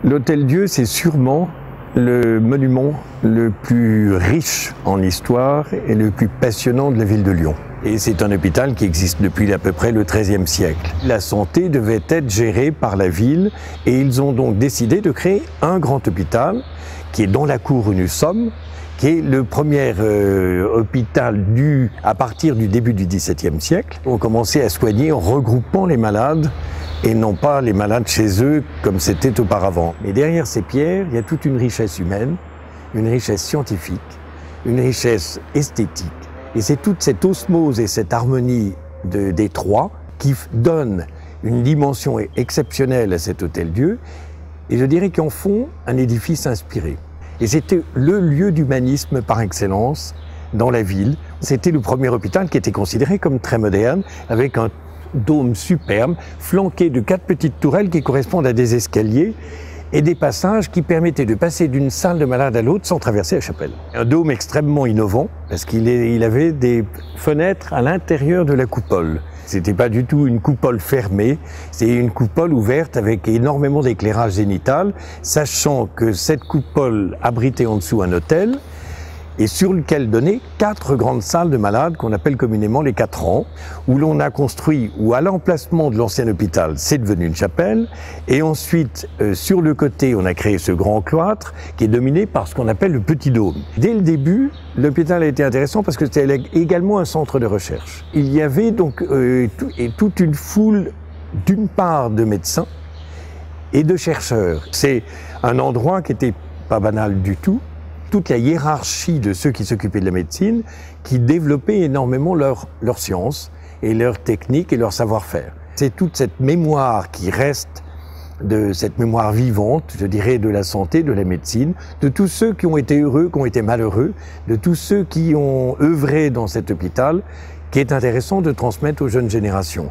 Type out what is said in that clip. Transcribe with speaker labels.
Speaker 1: L'Hôtel-Dieu, c'est sûrement le monument le plus riche en histoire et le plus passionnant de la ville de Lyon. Et c'est un hôpital qui existe depuis à peu près le XIIIe siècle. La santé devait être gérée par la ville et ils ont donc décidé de créer un grand hôpital qui est dans la cour où nous sommes, qui est le premier hôpital à partir du début du XVIIe siècle. On commençait à soigner en regroupant les malades et non pas les malades chez eux comme c'était auparavant. Mais derrière ces pierres, il y a toute une richesse humaine, une richesse scientifique, une richesse esthétique. Et c'est toute cette osmose et cette harmonie des trois qui donne une dimension exceptionnelle à cet Hôtel-Dieu, et je dirais qu'en font un édifice inspiré. Et c'était le lieu d'humanisme par excellence dans la ville. C'était le premier hôpital qui était considéré comme très moderne, avec un dôme superbe, flanqué de 4 petites tourelles qui correspondent à des escaliers et des passages qui permettaient de passer d'une salle de malade à l'autre sans traverser la chapelle. Un dôme extrêmement innovant, parce qu'il avait des fenêtres à l'intérieur de la coupole. C'était pas du tout une coupole fermée, c'est une coupole ouverte avec énormément d'éclairage zénital, sachant que cette coupole abritait en dessous un hôtel, et sur lequel donnaient 4 grandes salles de malades qu'on appelle communément les 4 rangs, où l'on a construit, ou à l'emplacement de l'ancien hôpital, c'est devenu une chapelle, et ensuite, sur le côté, on a créé ce grand cloître qui est dominé par ce qu'on appelle le petit dôme. Dès le début, l'hôpital a été intéressant parce que c'était également un centre de recherche. Il y avait donc toute une foule, d'une part, de médecins et de chercheurs. C'est un endroit qui n'était pas banal du tout, toute la hiérarchie de ceux qui s'occupaient de la médecine, qui développaient énormément leur science et leur technique et leur savoir-faire. C'est toute cette mémoire qui reste, de cette mémoire vivante, je dirais, de la santé, de la médecine, de tous ceux qui ont été heureux, qui ont été malheureux, de tous ceux qui ont œuvré dans cet hôpital, qui est intéressant de transmettre aux jeunes générations.